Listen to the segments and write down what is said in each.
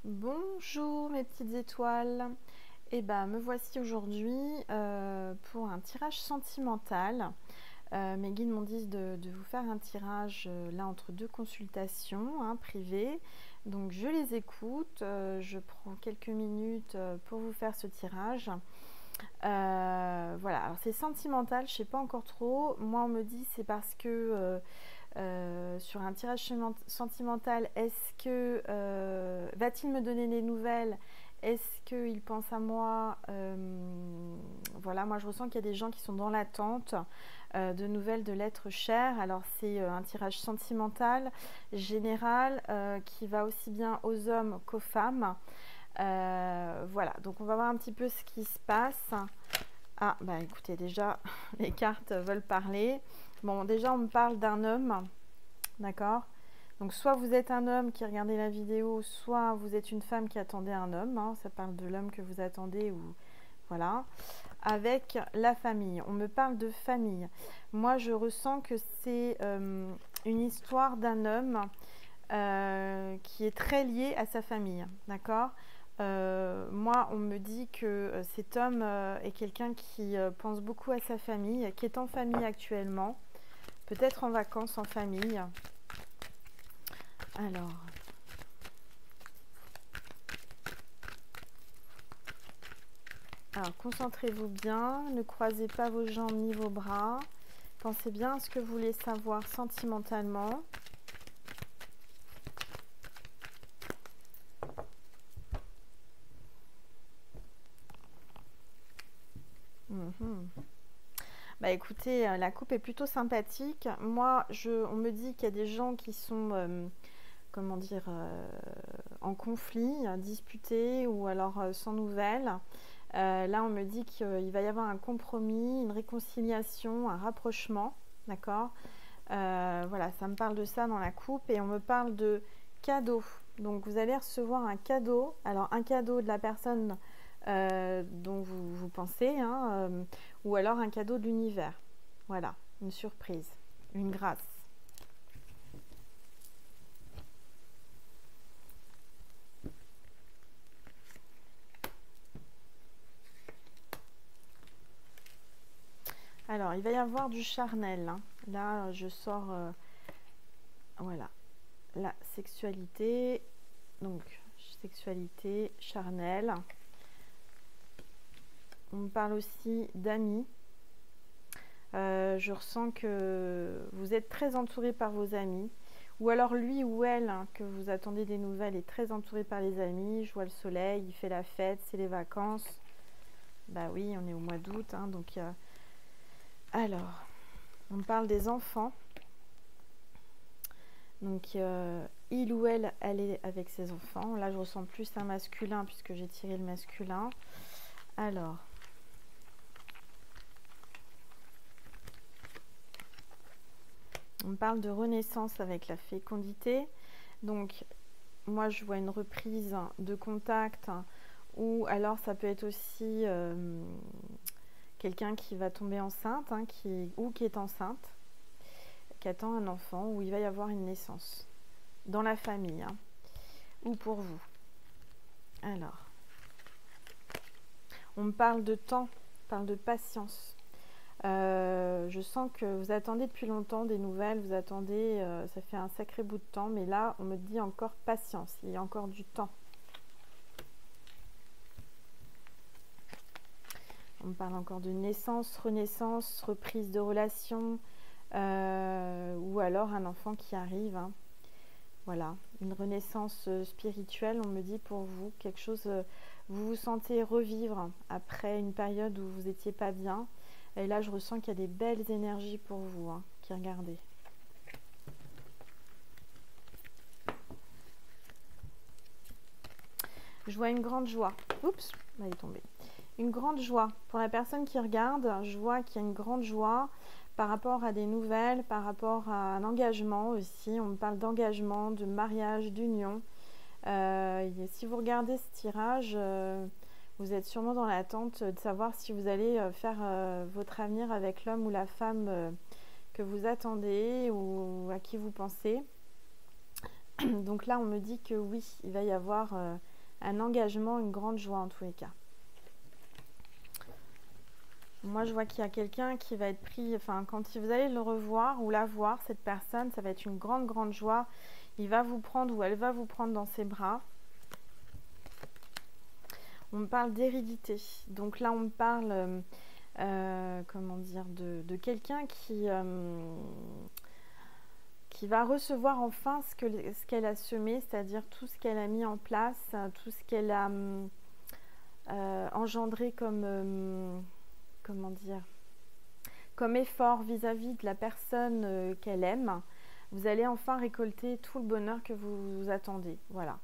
Bonjour mes petites étoiles. Eh ben, me voici aujourd'hui pour un tirage sentimental. Mes guides m'ont dit de vous faire un tirage là entre deux consultations privées. Donc je les écoute. Je prends quelques minutes pour vous faire ce tirage. Voilà, alors c'est sentimental, je sais pas encore trop. Moi on me dit c'est parce que sur un tirage sentimental, est-ce que va-t-il me donner des nouvelles? Est-ce qu'il pense à moi? Voilà, moi je ressens qu'il y a des gens qui sont dans l'attente de nouvelles de l'être cher. Alors c'est un tirage sentimental général qui va aussi bien aux hommes qu'aux femmes. Voilà, donc on va voir un petit peu ce qui se passe. Ah, bah écoutez, déjà, les cartes veulent parler. Bon, déjà, on me parle d'un homme, d'accord? Donc, soit vous êtes un homme qui regardait la vidéo, soit vous êtes une femme qui attendait un homme. Ça parle de l'homme que vous attendez ou... Voilà. Avec la famille. On me parle de famille. Moi, je ressens que c'est une histoire d'un homme qui est très lié à sa famille, d'accord? Moi, on me dit que cet homme est quelqu'un qui pense beaucoup à sa famille, qui est en famille actuellement, peut-être en vacances en famille. Alors concentrez-vous bien, ne croisez pas vos jambes ni vos bras. Pensez bien à ce que vous voulez savoir sentimentalement. Bah écoutez, la coupe est plutôt sympathique. Moi, on me dit qu'il y a des gens qui sont, comment dire, en conflit, disputés ou alors sans nouvelles. Là, on me dit qu'il va y avoir un compromis, une réconciliation, un rapprochement, d'accord? Voilà, ça me parle de ça dans la coupe et on me parle de cadeau. Donc, vous allez recevoir un cadeau. Alors, un cadeau de la personne dont vous pensez, ou alors un cadeau de l'univers. Voilà, une surprise, une grâce. Alors, il va y avoir du charnel. Là, je sors, voilà, la sexualité. Donc, sexualité, charnel. On me parle aussi d'amis. Je ressens que vous êtes très entouré par vos amis. Ou alors lui ou elle, que vous attendez des nouvelles, est très entouré par les amis. Je vois le soleil, il fait la fête, c'est les vacances. Bah oui, on est au mois d'août, donc... Alors, on parle des enfants. Donc, il ou elle est avec ses enfants. Là, je ressens plus un masculin puisque j'ai tiré le masculin. Alors, on parle de renaissance avec la fécondité. Donc, moi, je vois une reprise de contact ou alors ça peut être aussi quelqu'un qui va tomber enceinte ou qui est enceinte, qui attend un enfant, ou il va y avoir une naissance dans la famille ou pour vous. Alors, on me parle de temps, on parle de patience. Je sens que vous attendez depuis longtemps des nouvelles, vous attendez, ça fait un sacré bout de temps, mais là, on me dit encore patience, il y a encore du temps. On me parle encore de naissance, renaissance, reprise de relation, ou alors un enfant qui arrive. Voilà, une renaissance spirituelle, on me dit pour vous, quelque chose, vous vous sentez revivre après une période où vous n'étiez pas bien. Et là, je ressens qu'il y a des belles énergies pour vous, qui regardez. Je vois une grande joie. Oups, elle est tombée. Une grande joie. Pour la personne qui regarde, je vois qu'il y a une grande joie par rapport à des nouvelles, par rapport à un engagement aussi. On me parle d'engagement, de mariage, d'union. Si vous regardez ce tirage, vous êtes sûrement dans l'attente de savoir si vous allez faire votre avenir avec l'homme ou la femme que vous attendez ou à qui vous pensez. Donc là, on me dit que oui, il va y avoir un engagement, une grande joie en tous les cas. Moi, je vois qu'il y a quelqu'un qui va être pris, enfin, quand vous allez le revoir ou la voir, cette personne, ça va être une grande, grande joie. Il va vous prendre ou elle va vous prendre dans ses bras. On me parle d'hérédité. Donc là, on me parle, comment dire, de quelqu'un qui va recevoir enfin ce qu'elle a semé, c'est-à-dire tout ce qu'elle a mis en place, tout ce qu'elle a engendré comme, comment dire, comme effort vis-à-vis de la personne qu'elle aime. Vous allez enfin récolter tout le bonheur que vous attendez. Voilà.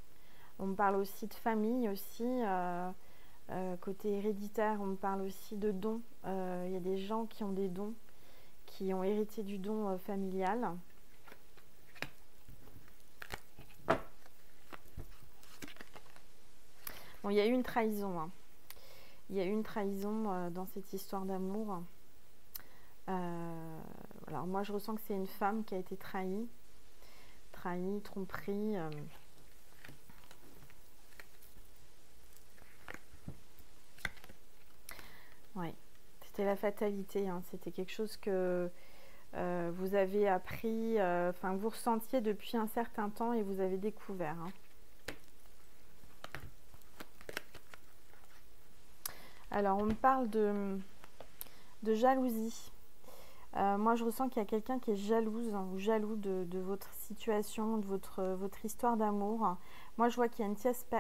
On me parle aussi de famille aussi. Côté héréditaire, on me parle aussi de dons. Il y a des gens qui ont des dons, qui ont hérité du don familial. Bon, il y a eu une trahison. Hein. Il y a eu une trahison dans cette histoire d'amour. Alors moi, je ressens que c'est une femme qui a été trahie. Trahie, tromperie. Ouais, c'était la fatalité. Hein. C'était quelque chose que vous avez appris, enfin vous ressentiez depuis un certain temps et vous avez découvert. Hein. Alors, on me parle de jalousie. Moi, je ressens qu'il y a quelqu'un qui est jalouse ou jaloux de votre situation, de votre histoire d'amour. Moi, je vois qu'il y a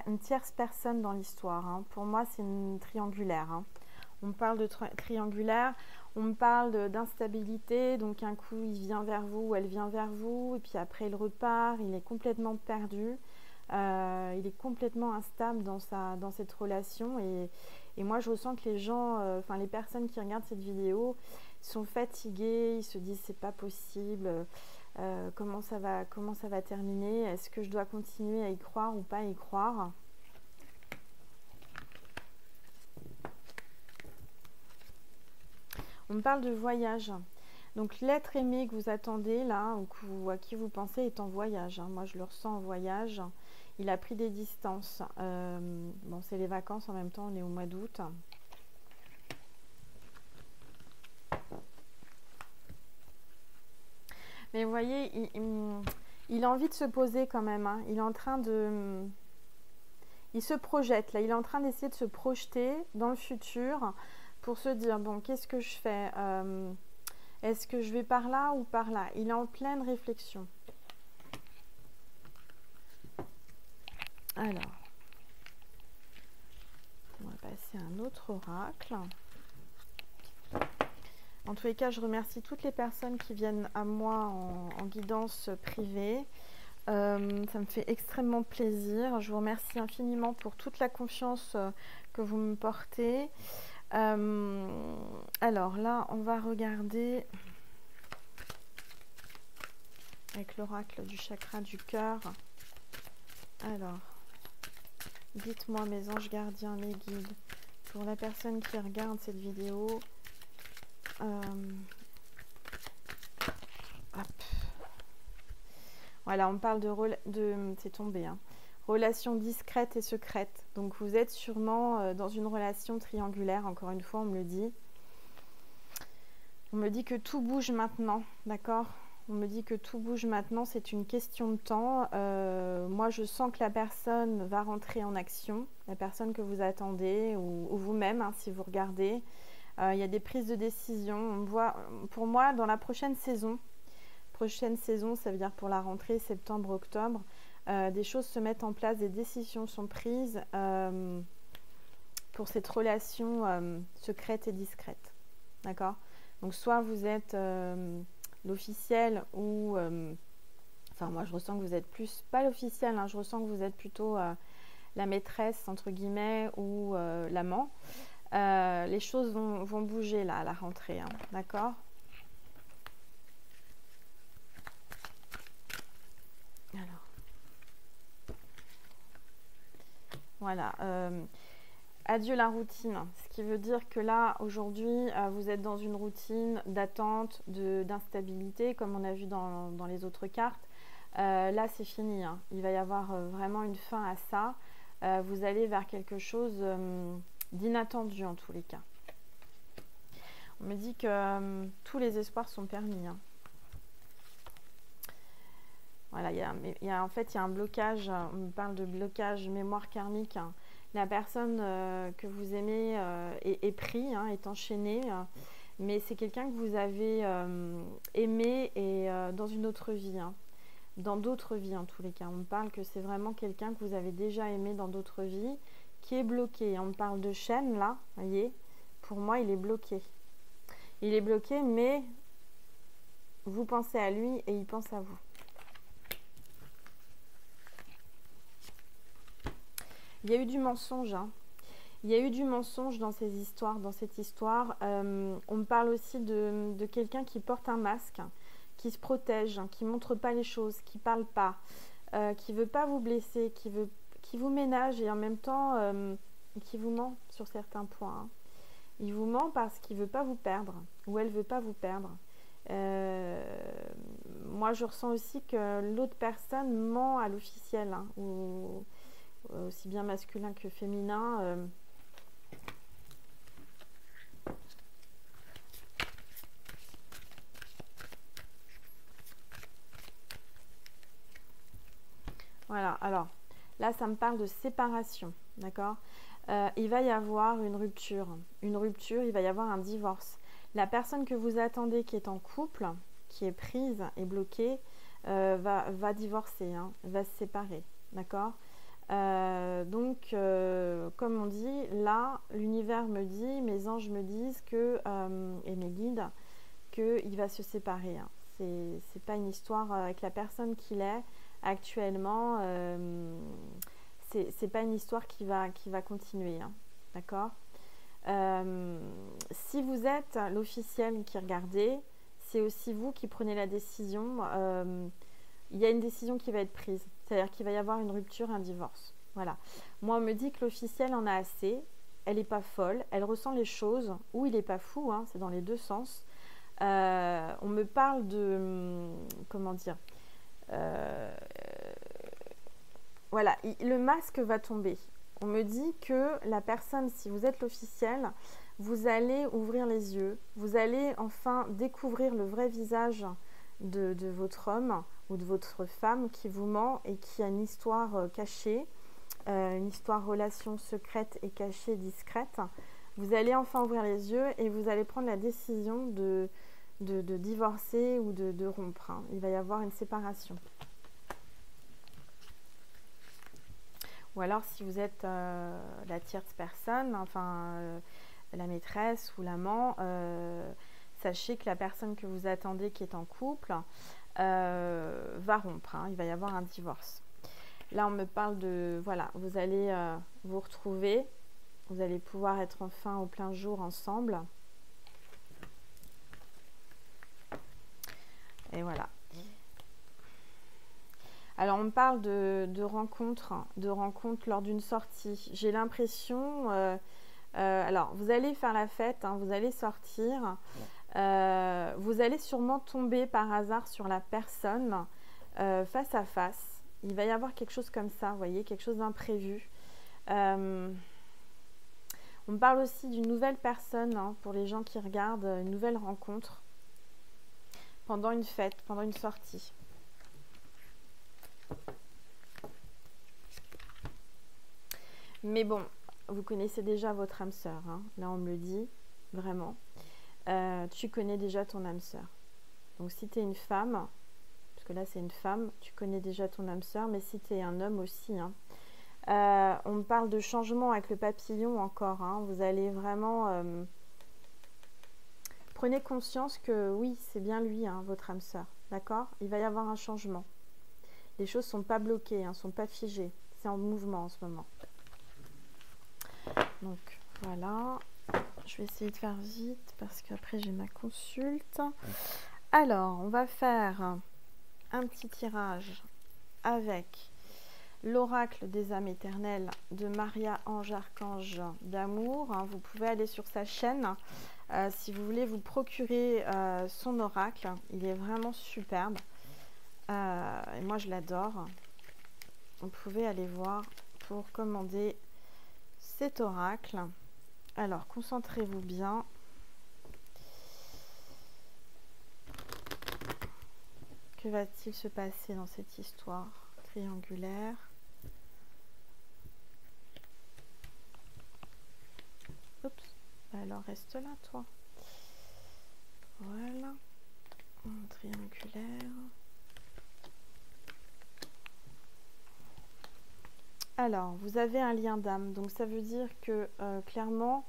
une tierce personne dans l'histoire. Hein. Pour moi, c'est une triangulaire. Hein. On me parle de triangulaire, on me parle d'instabilité. Donc, un coup, il vient vers vous ou elle vient vers vous. Et puis après, il repart. Il est complètement perdu. Il est complètement instable dans cette relation. Et moi, je ressens que les gens, enfin les personnes qui regardent cette vidéo sont fatigués, ils se disent c'est pas possible, comment ça va terminer, est-ce que je dois continuer à y croire ou pas y croire? On me parle de voyage. Donc l'être aimé que vous attendez là, ou à qui vous pensez est en voyage. Hein. Moi je le ressens en voyage. Il a pris des distances. Bon, c'est les vacances en même temps, on est au mois d'août. Mais vous voyez, il a envie de se poser quand même. Hein. Il est en train de... Il se projette là. Il est en train d'essayer de se projeter dans le futur pour se dire, bon, qu'est-ce que je fais est-ce que je vais par là ou par là? Il est en pleine réflexion. Alors, on va passer à un autre oracle. En tous les cas, je remercie toutes les personnes qui viennent à moi en guidance privée. Ça me fait extrêmement plaisir. Je vous remercie infiniment pour toute la confiance que vous me portez. Alors là, on va regarder avec l'oracle du chakra du cœur. Alors, dites-moi mes anges gardiens, mes guides, pour la personne qui regarde cette vidéo. Voilà, on parle de c'est tombé, hein, relation discrète et secrète. Donc vous êtes sûrement dans une relation triangulaire, encore une fois, on me le dit. On me dit que tout bouge maintenant, d'accord? On me dit que tout bouge maintenant, c'est une question de temps. Moi, je sens que la personne va rentrer en action, la personne que vous attendez, ou vous-même, hein, si vous regardez. Il y a des prises de décision. On voit, pour moi, dans la prochaine saison, ça veut dire pour la rentrée septembre-octobre, des choses se mettent en place, des décisions sont prises pour cette relation secrète et discrète. D'accord? Donc soit vous êtes l'officiel ou... enfin moi je ressens que vous êtes plus... Pas l'officiel, hein, je ressens que vous êtes plutôt la maîtresse entre guillemets ou l'amant. Les choses vont bouger là à la rentrée. Hein, d'accord? Alors. Voilà. Adieu la routine, ce qui veut dire que là, aujourd'hui, vous êtes dans une routine d'attente, d'instabilité, comme on a vu dans les autres cartes. Là, c'est fini. Hein. Il va y avoir vraiment une fin à ça. vous allez vers quelque chose d'inattendu en tous les cas. On me dit que tous les espoirs sont permis. Hein. Voilà, en fait, il y a un blocage. On me parle de blocage mémoire karmique. Hein. La personne que vous aimez est pris, hein, est enchaînée. Mais c'est quelqu'un que vous avez aimé et dans une autre vie. Hein. Dans d'autres vies en tous les cas. On me parle que c'est vraiment quelqu'un que vous avez déjà aimé dans d'autres vies qui est bloqué. On me parle de chaîne là, vous voyez. Pour moi, il est bloqué. Il est bloqué, mais vous pensez à lui et il pense à vous. Il y a eu du mensonge. Hein. Il y a eu du mensonge dans ces histoires, dans cette histoire. On me parle aussi de quelqu'un qui porte un masque, qui se protège, qui ne montre pas les choses, qui ne parle pas, qui ne veut pas vous blesser, qui vous ménage et en même temps qui vous ment sur certains points. Hein. Il vous ment parce qu'il ne veut pas vous perdre ou elle ne veut pas vous perdre. Moi, je ressens aussi que l'autre personne ment à l'officiel, hein, ou aussi bien masculin que féminin. Voilà, alors là, ça me parle de séparation, d'accord ? Il va y avoir une rupture, il va y avoir un divorce. La personne que vous attendez qui est en couple, qui est prise et bloquée, va divorcer, hein, va se séparer, d'accord ? Donc, comme on dit, là, l'univers me dit, mes anges me disent que, et mes guides, qu'il va se séparer. Hein. C'est pas une histoire avec la personne qu'il est actuellement. C'est pas une histoire qui va continuer, hein, d'accord. Si vous êtes l'officiel qui regardez, c'est aussi vous qui prenez la décision. Il y a une décision qui va être prise, c'est-à-dire qu'il va y avoir une rupture, un divorce. Voilà. Moi, on me dit que l'officiel en a assez, elle n'est pas folle, elle ressent les choses, ou il n'est pas fou, hein, c'est dans les deux sens. On me parle de, comment dire, voilà, le masque va tomber. On me dit que la personne, si vous êtes l'officiel, vous allez ouvrir les yeux, vous allez enfin découvrir le vrai visage de votre homme ou de votre femme qui vous ment et qui a une histoire cachée, une histoire relation secrète et cachée, discrète. Vous allez enfin ouvrir les yeux et vous allez prendre la décision de divorcer ou de rompre. Hein. Il va y avoir une séparation. Ou alors si vous êtes la tierce personne, enfin la maîtresse ou l'amant, sachez que la personne que vous attendez qui est en couple va rompre, hein, il va y avoir un divorce. Là on me parle de, voilà, vous allez vous retrouver, vous allez pouvoir être enfin au plein jour ensemble. Et voilà. Alors, on me parle de rencontres lors d'une sortie. J'ai l'impression... alors, vous allez faire la fête, hein, vous allez sortir. Vous allez sûrement tomber par hasard sur la personne face à face. Il va y avoir quelque chose comme ça, vous voyez, quelque chose d'imprévu. On me parle aussi d'une nouvelle personne, hein, pour les gens qui regardent, une nouvelle rencontre pendant une fête, pendant une sortie. Mais bon, vous connaissez déjà votre âme sœur, hein. Là on me le dit, vraiment. Tu connais déjà ton âme sœur. Donc si tu es une femme, parce que là c'est une femme, tu connais déjà ton âme sœur, mais si tu es un homme aussi, hein. On me parle de changement avec le papillon encore, hein. Vous allez vraiment... prenez conscience que oui, c'est bien lui, hein, votre âme sœur, d'accord? Il va y avoir un changement. Les choses ne sont pas bloquées, ne sont pas figées. C'est en mouvement en ce moment. Donc, voilà. Je vais essayer de faire vite parce qu'après, j'ai ma consulte. Alors, on va faire un petit tirage avec l'oracle des âmes éternelles de Maria Ange Archange d'amour. Vous pouvez aller sur sa chaîne si vous voulez vous procurer son oracle. Il est vraiment superbe. Et moi, je l'adore. Vous pouvez aller voir pour commander cet oracle. Alors, concentrez-vous bien. Que va-t-il se passer dans cette histoire triangulaire? Oups, alors reste là, toi. Voilà. Triangulaire. Alors, vous avez un lien d'âme, donc ça veut dire que clairement,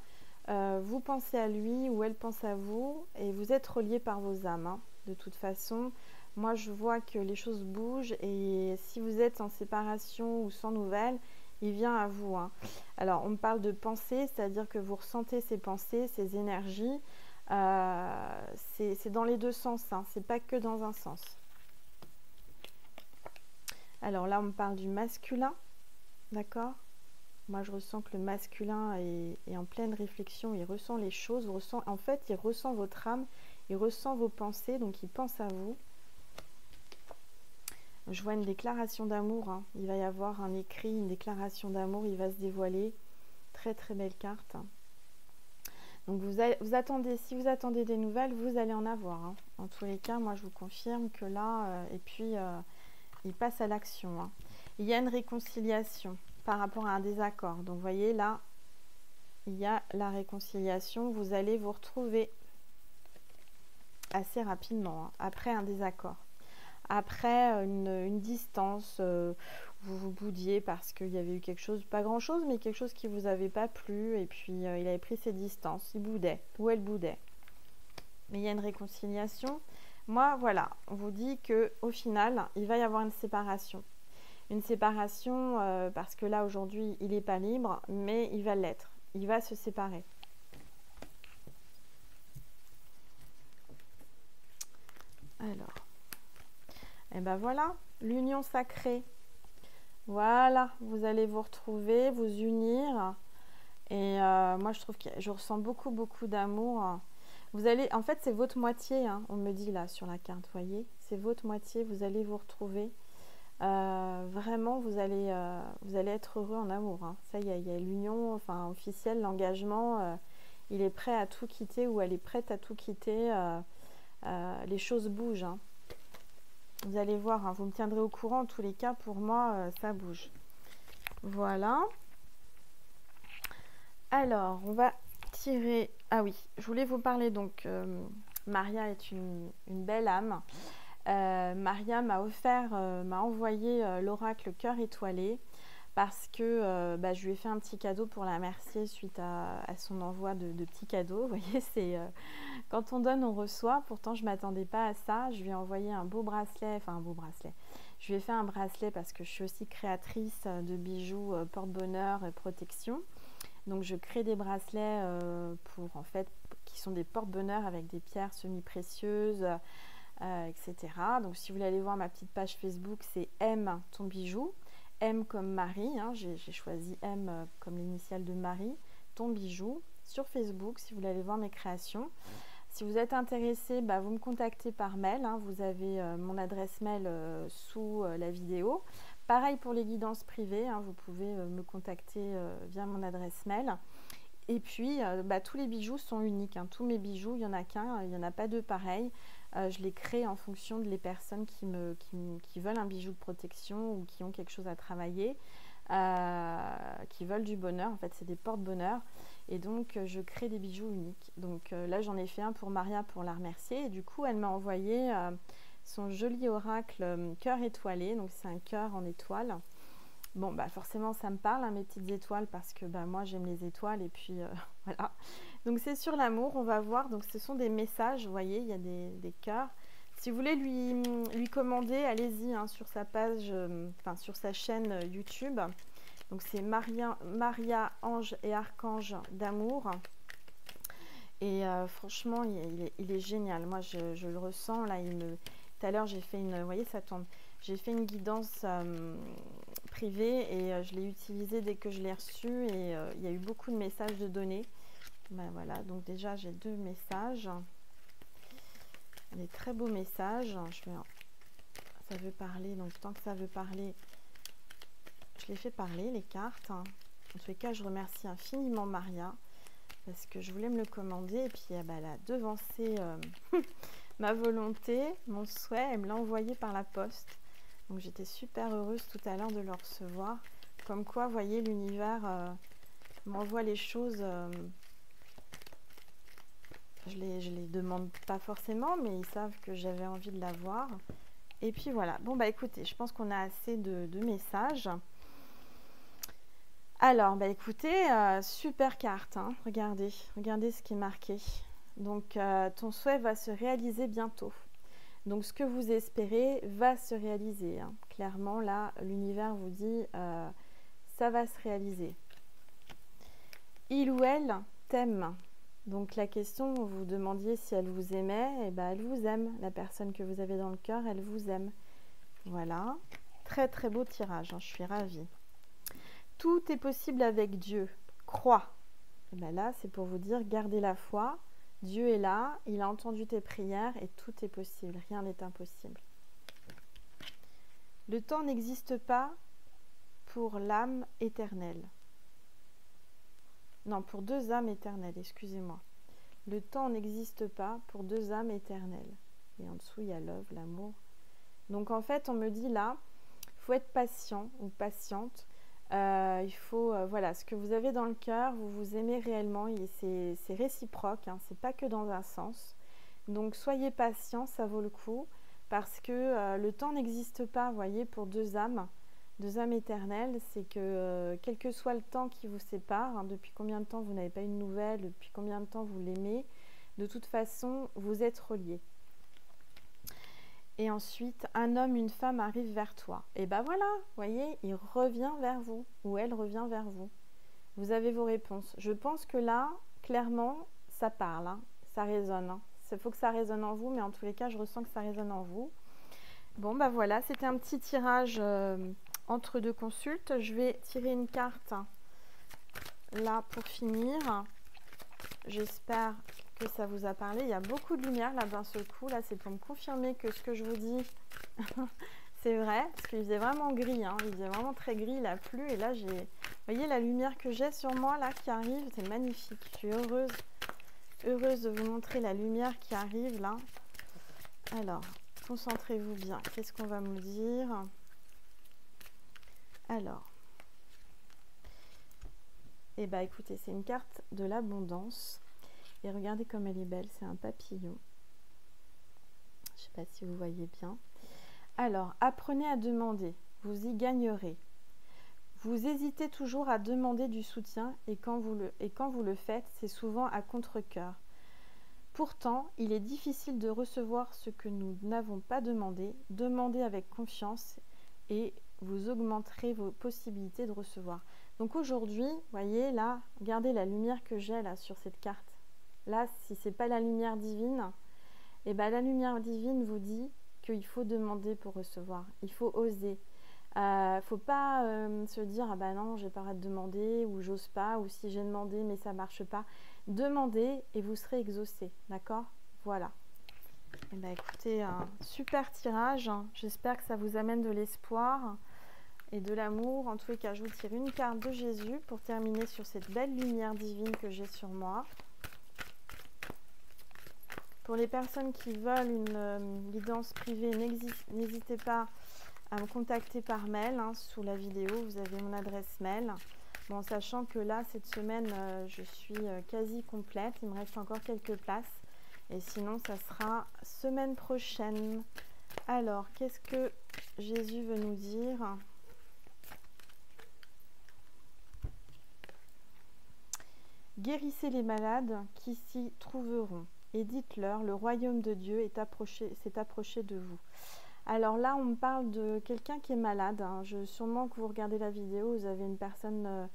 vous pensez à lui ou elle pense à vous et vous êtes reliés par vos âmes. Hein. De toute façon, moi je vois que les choses bougent et si vous êtes en séparation ou sans nouvelles, il vient à vous. Hein. Alors, on me parle de pensée, c'est-à-dire que vous ressentez ces pensées, ces énergies. C'est dans les deux sens, hein, c'est pas que dans un sens. Alors là, on me parle du masculin. D'accord? Moi, je ressens que le masculin est en pleine réflexion, il ressent les choses, en fait, il ressent votre âme, il ressent vos pensées, donc il pense à vous. Je vois une déclaration d'amour, hein. Il va y avoir un écrit, une déclaration d'amour, il va se dévoiler. Très, très belle carte. Donc, vous attendez, si vous attendez des nouvelles, vous allez en avoir. Hein. En tous les cas, moi, je vous confirme que là, et puis, il passe à l'action. Hein. Il y a une réconciliation par rapport à un désaccord. Donc, vous voyez, là, il y a la réconciliation. Vous allez vous retrouver assez rapidement, hein, après un désaccord. Après une distance, vous vous boudiez parce qu'il y avait eu quelque chose, pas grand-chose, mais quelque chose qui ne vous avait pas plu. Et puis, il avait pris ses distances. Il boudait, ou elle boudait. Mais il y a une réconciliation. Moi, voilà, on vous dit qu'au final, il va y avoir une séparation. Une séparation parce que là aujourd'hui il n'est pas libre, mais il va l'être, il va se séparer. Alors, et ben voilà, l'union sacrée. Voilà, vous allez vous retrouver, vous unir. Et moi je trouve que je ressens beaucoup d'amour. Vous allez, en fait c'est votre moitié, hein, on me dit là sur la carte, voyez, c'est votre moitié, vous allez vous retrouver. Vraiment vous allez être heureux en amour. Hein. Ça y est, il y a l'union enfin, officielle, l'engagement. Il est prêt à tout quitter ou elle est prête à tout quitter. Les choses bougent. Hein. Vous allez voir, hein, vous me tiendrez au courant. En tous les cas, pour moi, ça bouge. Voilà. Alors, on va tirer... Ah oui, je voulais vous parler donc... Maria est une belle âme. Maria m'a envoyé l'oracle cœur étoilé parce que je lui ai fait un petit cadeau pour la remercier suite à son envoi de petits cadeaux. Vous voyez, c'est quand on donne, on reçoit. Pourtant, je ne m'attendais pas à ça. Je lui ai envoyé un beau bracelet, enfin un beau bracelet. Je lui ai fait un bracelet parce que je suis aussi créatrice de bijoux porte-bonheur et protection. Donc, je crée des bracelets qui sont des porte-bonheur avec des pierres semi-précieuses. Etc. Donc si vous voulez aller voir ma petite page Facebook, c'est M ton bijou, M comme Marie, hein, j'ai choisi M comme l'initiale de Marie, ton bijou, sur Facebook si vous voulez aller voir mes créations. Si vous êtes intéressé, vous me contactez par mail, hein, vous avez mon adresse mail sous la vidéo. Pareil pour les guidances privées, hein, vous pouvez me contacter via mon adresse mail. Et puis, tous les bijoux sont uniques. Hein. Tous mes bijoux, il n'y en a qu'un, il n'y en a pas deux pareils. Je les crée en fonction des personnes qui veulent un bijou de protection ou qui ont quelque chose à travailler, qui veulent du bonheur. En fait, c'est des porte-bonheur. Et donc, je crée des bijoux uniques. Donc là, j'en ai fait un pour Maria pour la remercier. Et du coup, elle m'a envoyé son joli oracle cœur étoilé. Donc, c'est un cœur en étoile. Bon, forcément, ça me parle, hein, mes petites étoiles, parce que moi, j'aime les étoiles. Et puis, voilà. Donc, c'est sur l'amour, on va voir. Donc, ce sont des messages, vous voyez, il y a des cœurs. Si vous voulez lui commander, allez-y hein, sur sa page, sur sa chaîne YouTube. Donc, c'est Maria, Ange et Archange d'amour. Et franchement, il est génial. Moi, je le ressens. Là, tout à l'heure, j'ai fait une... Vous voyez, ça tombe. J'ai fait une guidance privée et je l'ai utilisée dès que je l'ai reçue. Et il y a eu beaucoup de messages de données. Voilà, donc déjà, j'ai 2 messages. Des très beaux messages. Ça veut parler, donc tant que ça veut parler, je les fais parler, les cartes. En tous les cas, je remercie infiniment Maria parce que je voulais me le commander et puis elle a devancé ma volonté, mon souhait, elle me l'a envoyé par la poste. Donc j'étais super heureuse tout à l'heure de le recevoir. Comme quoi, vous voyez, l'univers m'envoie les choses. Je les demande pas forcément, mais ils savent que j'avais envie de l'avoir. Et puis voilà. Bon, bah écoutez, je pense qu'on a assez de messages. Alors, bah écoutez, super carte. Hein. Regardez ce qui est marqué. Donc, ton souhait va se réaliser bientôt. Donc, ce que vous espérez va se réaliser. Hein. Clairement, là, l'univers vous dit, ça va se réaliser. Il ou elle t'aime. Donc, la question, vous vous demandiez si elle vous aimait. Eh ben, elle vous aime. La personne que vous avez dans le cœur, elle vous aime. Voilà. Très, très beau tirage. Hein. Je suis ravie. Tout est possible avec Dieu. Crois. Et bien là, c'est pour vous dire, gardez la foi. Dieu est là, il a entendu tes prières et tout est possible. Rien n'est impossible. Le temps n'existe pas pour l'âme éternelle. Non, pour deux âmes éternelles, excusez-moi. Le temps n'existe pas pour deux âmes éternelles. Et en dessous, il y a love, l'amour. Donc en fait, on me dit là, il faut être patient ou patiente. Il faut, voilà, ce que vous avez dans le cœur, vous vous aimez réellement et c'est réciproque, hein, c'est pas que dans un sens. Donc soyez patient, ça vaut le coup, parce que le temps n'existe pas, vous voyez, pour deux âmes éternelles. C'est que quel que soit le temps qui vous sépare, hein, depuis combien de temps vous n'avez pas une nouvelle, depuis combien de temps vous l'aimez, de toute façon, vous êtes reliés. Et ensuite, un homme, une femme arrive vers toi. Et ben voilà, vous voyez, il revient vers vous, ou elle revient vers vous. Vous avez vos réponses. Je pense que là, clairement, ça parle, hein, ça résonne. Hein. Il faut que ça résonne en vous, mais en tous les cas, je ressens que ça résonne en vous. Bon, ben voilà, c'était un petit tirage entre deux consultes. Je vais tirer une carte là pour finir. J'espère que ça vous a parlé. Il y a beaucoup de lumière là d'un seul coup. Là, c'est pour me confirmer que ce que je vous dis, c'est vrai. Parce qu'il faisait vraiment gris. Hein. Il faisait vraiment très gris. Il a plu. Et là, vous voyez la lumière que j'ai sur moi là qui arrive. C'est magnifique. Je suis heureuse de vous montrer la lumière qui arrive là. Alors, concentrez-vous bien. Qu'est-ce qu'on va me dire? Alors, eh bien, écoutez, c'est une carte de l'abondance. Et regardez comme elle est belle, c'est un papillon. Je ne sais pas si vous voyez bien. Alors, apprenez à demander, vous y gagnerez. Vous hésitez toujours à demander du soutien et quand vous le faites, c'est souvent à contre-cœur. Pourtant, il est difficile de recevoir ce que nous n'avons pas demandé. Demandez avec confiance et vous augmenterez vos possibilités de recevoir. Donc aujourd'hui, vous voyez là, regardez la lumière que j'ai là sur cette carte. Là, si ce n'est pas la lumière divine, eh ben, la lumière divine vous dit qu'il faut demander pour recevoir. Il faut oser. Il ne faut pas se dire « Ah ben non, j'ai pas arrêté de demander » ou « J'ose pas » ou « Si j'ai demandé mais ça ne marche pas ». Demandez et vous serez exaucé. D'accord? Voilà. Eh ben, écoutez, un super tirage. J'espère que ça vous amène de l'espoir et de l'amour. En tous les cas, je vous tire une carte de Jésus pour terminer sur cette belle lumière divine que j'ai sur moi. Pour les personnes qui veulent une guidance privée, n'hésitez pas à me contacter par mail. Hein, sous la vidéo, vous avez mon adresse mail. Bon, sachant que là, cette semaine, je suis quasi complète. Il me reste encore quelques places. Et sinon, ça sera semaine prochaine. Alors, qu'est-ce que Jésus veut nous dire ? Guérissez les malades qui s'y trouveront. Et dites-leur, le royaume de Dieu s'est approché de vous. Alors là, on me parle de quelqu'un qui est malade. Hein. Sûrement que vous regardez la vidéo, vous avez une personne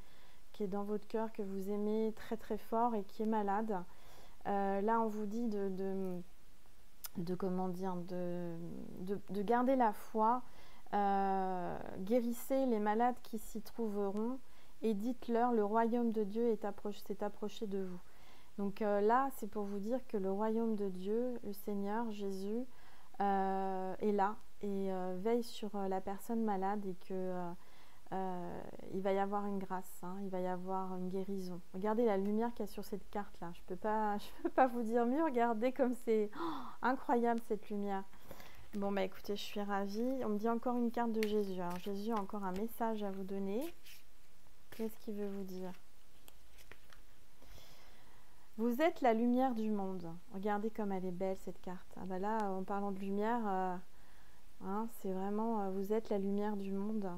qui est dans votre cœur, que vous aimez très très fort et qui est malade. Là, on vous dit de garder la foi. Guérissez les malades qui s'y trouveront et dites-leur, le royaume de Dieu s'est approché de vous. Donc là, c'est pour vous dire que le royaume de Dieu, le Seigneur, Jésus, est là et veille sur la personne malade et que il va y avoir une grâce, hein, il va y avoir une guérison. Regardez la lumière qu'il y a sur cette carte-là. Je peux pas vous dire mieux. Regardez comme c'est incroyable cette lumière. Bon, bah écoutez, je suis ravie. On me dit encore une carte de Jésus. Alors Jésus a encore un message à vous donner. Qu'est-ce qu'il veut vous dire? Vous êtes la lumière du monde. Regardez comme elle est belle cette carte. Ah bah là, en parlant de lumière, hein, c'est vraiment, vous êtes la lumière du monde.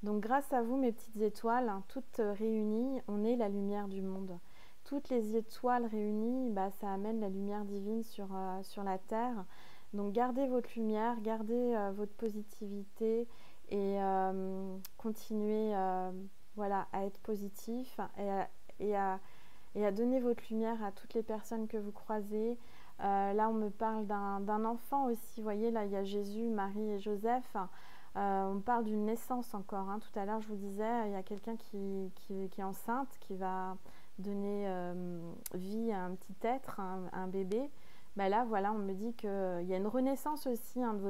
Donc grâce à vous, mes petites étoiles, hein, toutes réunies, on est la lumière du monde. Toutes les étoiles réunies, bah, ça amène la lumière divine sur la terre. Donc gardez votre lumière, gardez votre positivité et continuez voilà, à être positif et à donner votre lumière à toutes les personnes que vous croisez. Là, on me parle d'un enfant aussi. Vous voyez, là, il y a Jésus, Marie et Joseph. On parle d'une naissance encore. Hein. Tout à l'heure, je vous disais, il y a quelqu'un qui est enceinte, qui va donner vie à un petit être, un bébé. Ben là, voilà, on me dit qu'il y a une renaissance aussi hein, de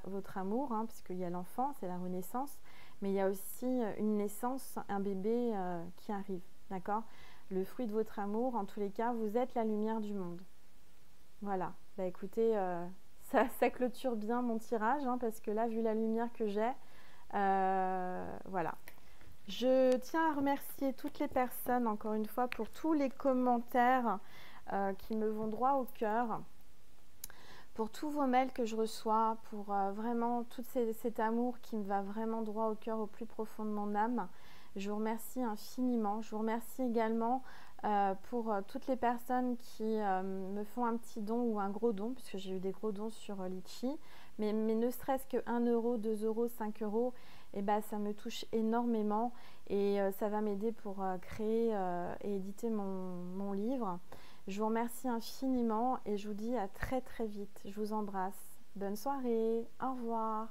votre amour, hein, puisqu'il y a l'enfant, c'est la renaissance. Mais il y a aussi une naissance, un bébé qui arrive. D'accord ? Le fruit de votre amour, en tous les cas, vous êtes la lumière du monde. Voilà. Bah écoutez, ça clôture bien mon tirage, hein, parce que là, vu la lumière que j'ai, voilà. Je tiens à remercier toutes les personnes, encore une fois, pour tous les commentaires qui me vont droit au cœur, pour tous vos mails que je reçois, pour vraiment tout cet amour qui me va vraiment droit au cœur, au plus profond de mon âme. Je vous remercie infiniment. Je vous remercie également pour toutes les personnes qui me font un petit don ou un gros don, puisque j'ai eu des gros dons sur Litchi, mais ne serait-ce que 1 euro, 2 euros, 5 euros, et ben, ça me touche énormément et ça va m'aider pour créer et éditer mon livre. Je vous remercie infiniment et je vous dis à très très vite. Je vous embrasse. Bonne soirée. Au revoir.